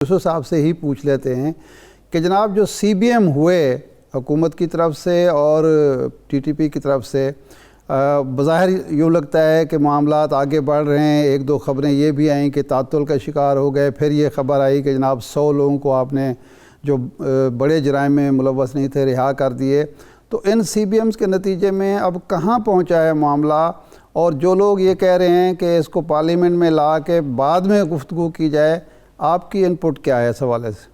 यूसुफ साहब से ही पूछ लेते हैं कि जनाब जो CBM हुए हुकूमत की तरफ से और TTP की तरफ से, बज़ाहिर यूँ लगता है कि मामलात आगे बढ़ रहे हैं। एक दो ख़बरें ये भी आई कि तातुल का शिकार हो गए। फिर ये ख़बर आई कि जनाब 100 लोगों को आपने जो बड़े जराइम में मुलव्वस नहीं थे रिहा कर दिए। तो इन CBMs के नतीजे में अब कहाँ पहुँचा है मामला, और जो लोग ये कह रहे हैं कि इसको पार्लियामेंट में ला के बाद में गुफ्तगू की जाए, आपकी इनपुट क्या है इस हवाले से?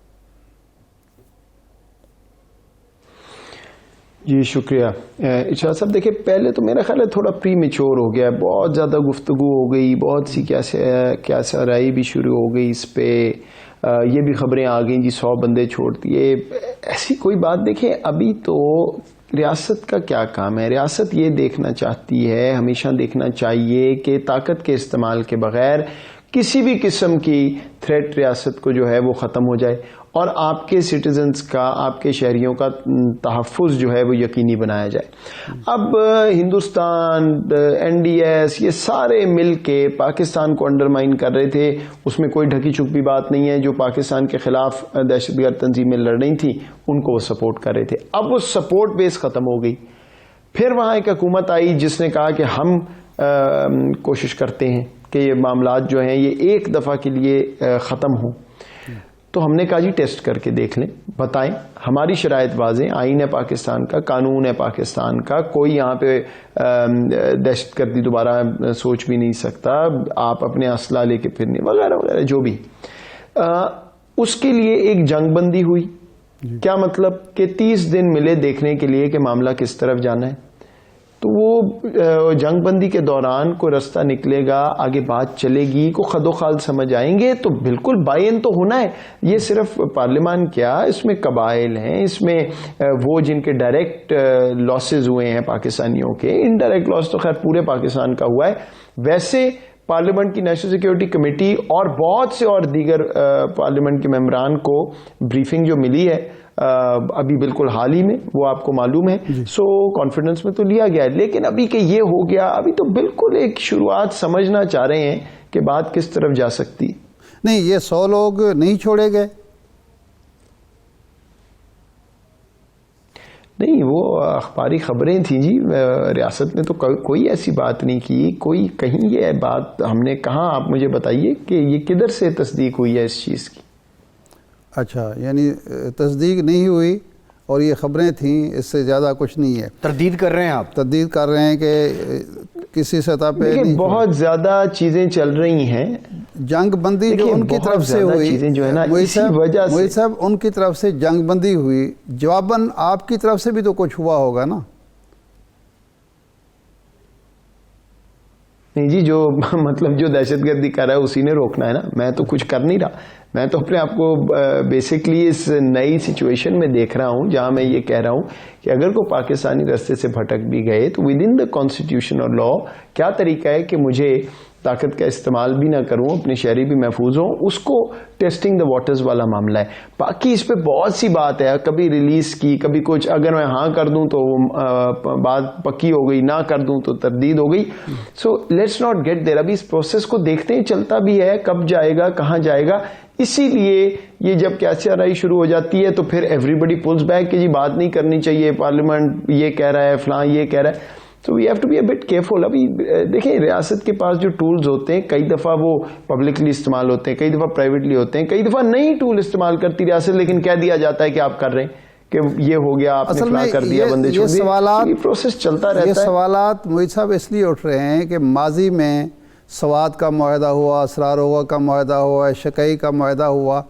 जी शुक्रिया इरशाद साहब। देखिए, पहले तो मेरा ख्याल है थोड़ा प्री मेच्योर हो गया, बहुत ज़्यादा गुफ्तगू हो गई, बहुत सी क्या सराई भी शुरू हो गई इस पे। ये भी खबरें आ गई जी 100 बंदे छोड़ दिए, ऐसी कोई बात। देखिए, अभी तो रियासत का क्या काम है, रियासत ये देखना चाहती है, हमेशा देखना चाहिए कि ताकत के इस्तेमाल के बगैर किसी भी किस्म की थ्रेट रियासत को जो है वो ख़त्म हो जाए और आपके सिटीजन्स का, आपके शहरियों का तहफ़्फ़ुज़ जो है वो यकीनी बनाया जाए। अब हिंदुस्तान, NDS, ये सारे मिल के पाकिस्तान को अंडरमाइन कर रहे थे। उसमें कोई ढकी छुपी बात नहीं है। जो पाकिस्तान के ख़िलाफ़ दहशतगर्द तंजीमें लड़ रही थी उनको वो सपोर्ट कर रहे थे। अब वो सपोर्ट बेस ख़त्म हो गई। फिर वहाँ एक हुकूमत आई जिसने कहा कि हम कोशिश करते हैं कि ये मामलात जो हैं ये एक दफ़ा के लिए ख़त्म हों। तो हमने कहा जी टेस्ट करके देख लें, बताएं। हमारी शराइत वाज़ें, आईन है पाकिस्तान का, कानून है पाकिस्तान का, कोई यहाँ पे दहशतगर्दी दोबारा सोच भी नहीं सकता। आप अपने असला लेके फिरने वगैरह वगैरह जो भी। उसके लिए एक जंगबंदी हुई। क्या मतलब कि 30 दिन मिले देखने के लिए कि मामला किस तरफ जाना है। तो वो जंगबंदी के दौरान कोई रास्ता निकलेगा, आगे बात चलेगी, को खदोखाल समझ आएंगे। तो बिल्कुल बायन तो होना है। ये सिर्फ पार्लियामान क्या, इसमें कबाइल हैं, इसमें वो जिनके डायरेक्ट लॉसेज हुए हैं पाकिस्तानियों के, इनडायरेक्ट लॉस तो खैर पूरे पाकिस्तान का हुआ है। वैसे पार्लियामेंट की नेशनल सिक्योरिटी कमेटी और बहुत से और दीगर पार्लियामेंट के मेंबरान को ब्रीफिंग जो मिली है अभी बिल्कुल हाल ही में, वो आपको मालूम है। सो कॉन्फिडेंस में तो लिया गया है। लेकिन अभी कि ये हो गया, अभी तो बिल्कुल एक शुरुआत समझना चाह रहे हैं कि बात किस तरफ जा सकती। नहीं, ये 100 लोग नहीं छोड़े गए। नहीं, वो अखबारी खबरें थी जी। रियासत ने तो कोई ऐसी बात नहीं की। कोई कहीं ये बात हमने कहा, आप मुझे बताइए कि ये किधर से तस्दीक हुई है इस चीज़ की। अच्छा, यानी तस्दीक नहीं हुई और ये ख़बरें थीं, इससे ज़्यादा कुछ नहीं है। तरदीद कर रहे हैं आप? तरदीद कर रहे हैं कि किसी सतह पे नहीं। बहुत ज़्यादा चीज़ें चल रही हैं। जंगबंदी जो उनकी तरफ से हुई, चीज़ें जो है ना, इसी वजह से साहब उनकी तरफ से जंगबंदी हुई, जवाबन आपकी तरफ से भी तो कुछ हुआ होगा ना? नहीं जी, जो मतलब जो दहशतगर्दी कर रहा है उसी ने रोकना है ना। मैं तो कुछ कर नहीं रहा। मैं तो अपने आप को बेसिकली इस नई सिचुएशन में देख रहा हूं जहां मैं ये कह रहा हूं कि अगर कोई पाकिस्तानी रास्ते से भटक भी गए तो विद इन द कॉन्स्टिट्यूशन और लॉ क्या तरीका है कि मुझे ताकत का इस्तेमाल भी ना करूं, अपने शहरी भी महफूज हों, उसको टेस्टिंग द वाटर्स वाला मामला है। बाकी इस पे बहुत सी बात है, कभी रिलीज की, कभी कुछ। अगर मैं हाँ कर दूं तो बात पक्की हो गई, ना कर दूं तो तरदीद हो गई। So let's not get there. अभी इस प्रोसेस को देखते हैं, चलता भी है, कब जाएगा, कहाँ जाएगा। इसीलिए ये जब कैसे शुरू हो जाती है तो फिर एवरीबडी पुल्स बैक कि जी बात नहीं करनी चाहिए, पार्लियामेंट ये कह रहा है, फलां ये कह रहा है। तो we have to be a bit careful. अभी देखिए, रियासत के पास जो टूल्स होते हैं कई दफ़ा वो पब्लिकली इस्तेमाल होते हैं, कई दफ़ा प्राइवेटली होते हैं, कई दफ़ा नई टूल इस्तेमाल करती रियासत, लेकिन कह दिया जाता है कि आप कर रहे हैं, कि ये हो गया, आपने फलां कर दिया, बंदे छोड़ दिए। सवालात, ये प्रोसेस चलता रहता है। ये सवालात मोहित साहब इसलिए उठ रहे हैं कि माजी में सवाद का मुआहदा हुआ, असरारोगा का मुआहदा हुआ, शक़ई का मुआहदा हुआ।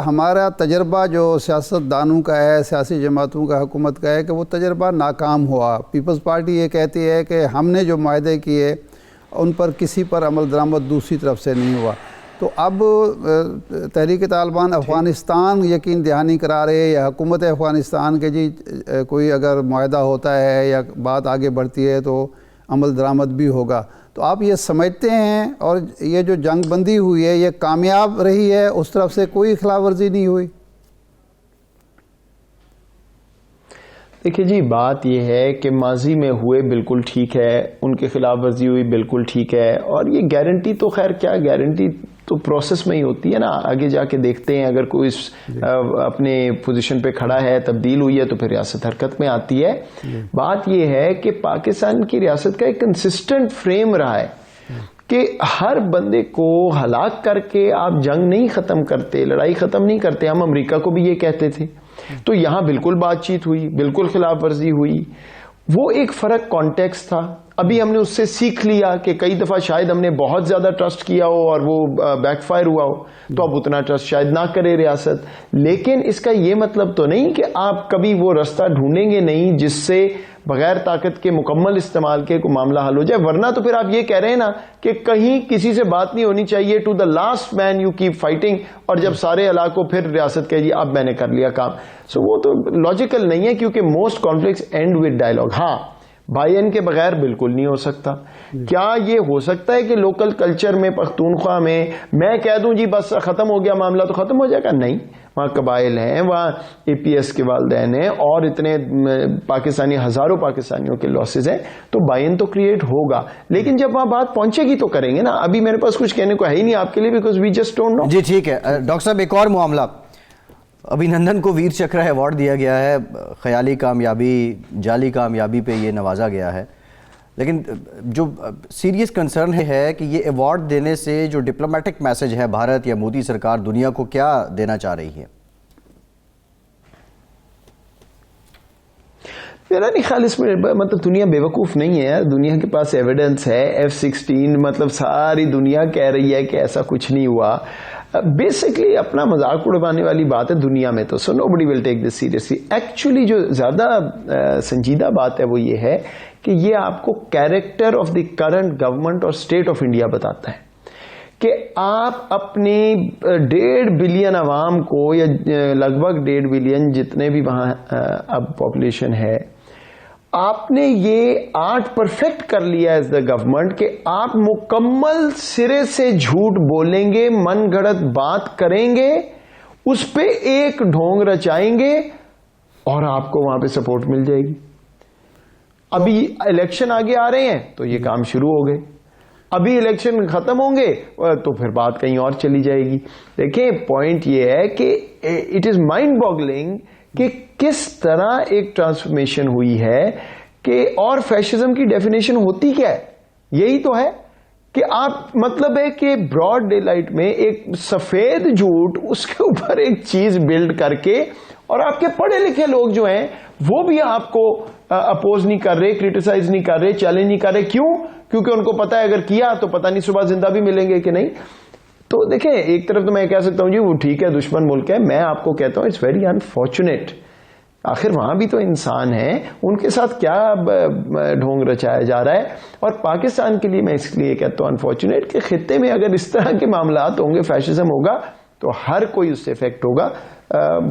हमारा तजर्बा जो सियासतदानों का है, सियासी जमातों का, हुकूमत का है कि वो तजर्बा नाकाम हुआ। पीपल्स पार्टी ये कहती है कि हमने जो मुआहदे किए उन पर किसी पर अमल दरामद दूसरी तरफ से नहीं हुआ। तो अब तहरीक तालिबान अफ़गानिस्तान यकीन दहानी करा रहे हैं, या हुकूमत अफ़गानिस्तान के जी कोई अगर मुआहदा होता है या बात आगे बढ़ती है तो अमल दरामद भी होगा। तो आप ये समझते हैं, और ये जो जंगबंदी हुई है ये कामयाब रही है, उस तरफ से कोई खिलाफ वर्जी नहीं हुई? देखिए जी, बात यह है कि माजी में हुए बिल्कुल ठीक है, उनके खिलाफ वर्जी हुई बिल्कुल ठीक है। और ये गारंटी तो खैर क्या गारंटी तो प्रोसेस में ही होती है ना, आगे जाके देखते हैं अगर कोई अपने पोजीशन पे खड़ा है, तब्दील हुई है, तो फिर रियासत हरकत में आती है। बात यह है कि पाकिस्तान की रियासत का एक कंसिस्टेंट फ्रेम रहा है कि हर बंदे को हलाक करके आप जंग नहीं खत्म करते, लड़ाई खत्म नहीं करते। हम अमेरिका को भी ये कहते थे, तो यहां बिल्कुल बातचीत हुई, बिल्कुल खिलाफ वर्जी हुई, वो एक फर्क कॉन्टेक्स्ट था। अभी हमने उससे सीख लिया कि कई दफा शायद हमने बहुत ज्यादा ट्रस्ट किया हो और वो बैकफायर हुआ हो, तो अब उतना ट्रस्ट शायद ना करे रियासत। लेकिन इसका ये मतलब तो नहीं कि आप कभी वो रास्ता ढूंढेंगे नहीं जिससे बगैर ताकत के मुकम्मल इस्तेमाल के को मामला हल हो जाए। वरना तो फिर आप ये कह रहे हैं ना कि कहीं किसी से बात नहीं होनी चाहिए, to the last man you keep fighting, और जब सारे इलाकों फिर रियासत कह जी अब मैंने कर लिया काम। सो वो तो लॉजिकल नहीं है, क्योंकि most conflicts end with dialogue. हाँ, भाईएन के बगैर बिल्कुल नहीं हो सकता। क्या ये हो सकता है कि लोकल कल्चर में, पख्तूनख्वा में मैं कह दूं जी बस खत्म हो गया मामला तो खत्म हो जाएगा? नहीं, वहां कबाइल हैं, वहां एपीएस के वालिदैन हैं और इतने पाकिस्तानी, हजारों पाकिस्तानियों के लॉसेज हैं, तो भाईएन तो क्रिएट होगा। लेकिन जब वहां बात पहुंचेगी तो करेंगे ना। अभी मेरे पास कुछ कहने को है ही नहीं आपके लिए, because we just don't know. जी ठीक है डॉक्टर साहब, एक और मामला, अभिनंदन को वीर चक्र अवार्ड दिया गया है, ख्याली कामयाबी, जाली कामयाबी पे ये नवाजा गया है। लेकिन जो सीरियस कंसर्न है कि ये अवार्ड देने से जो डिप्लोमेटिक मैसेज है भारत या मोदी सरकार दुनिया को क्या देना चाह रही है? मेरा नहीं ख्याल इसमें, मतलब दुनिया बेवकूफ नहीं है, दुनिया के पास एविडेंस है। F-16 मतलब सारी दुनिया कह रही है कि ऐसा कुछ नहीं हुआ। बेसिकली अपना मजाक उड़वाने वाली बात है दुनिया में, तो so nobody will take this seriously. Actually जो ज्यादा संजीदा बात है वो ये है कि ये आपको character of the current government और स्टेट ऑफ इंडिया बताता है कि आप अपने 1.5 बिलियन अवाम को, या लगभग 1.5 बिलियन जितने भी वहां अब पॉपुलेशन है, आपने ये आर्ट परफेक्ट कर लिया एज द गवर्नमेंट कि आप मुकम्मल सिरे से झूठ बोलेंगे, मन गढ़ंत बात करेंगे, उस पे एक ढोंग रचाएंगे और आपको वहां पे सपोर्ट मिल जाएगी। अभी इलेक्शन आगे आ रहे हैं तो ये काम शुरू हो गए, अभी इलेक्शन खत्म होंगे तो फिर बात कहीं और चली जाएगी। देखिए पॉइंट ये है कि इट इज माइंड बॉगलिंग कि किस तरह एक ट्रांसफॉर्मेशन हुई है कि, और फैशिज्म की डेफिनेशन होती क्या है? यही तो है कि आप, मतलब है कि ब्रॉड डे लाइट में एक सफेद झूठ, उसके ऊपर एक चीज बिल्ड करके, और आपके पढ़े लिखे लोग जो हैं वो भी आपको अपोज नहीं कर रहे, क्रिटिसाइज नहीं कर रहे, चैलेंज नहीं कर रहे। क्यों? क्योंकि उनको पता है अगर किया तो पता नहीं सुबह जिंदा भी मिलेंगे कि नहीं। तो देखें, एक तरफ तो मैं कह सकता हूं जी वो ठीक है, दुश्मन मुल्क है, मैं आपको कहता हूं इट्स वेरी अनफॉर्चुनेट। आखिर वहां भी तो इंसान है, उनके साथ क्या ढोंग रचाया जा रहा है। और पाकिस्तान के लिए मैं इसलिए कहता हूं अनफॉर्चुनेट कि खित्ते में अगर इस तरह के मामलात होंगे, फैशिज्म होगा, तो हर कोई उससे इफेक्ट होगा।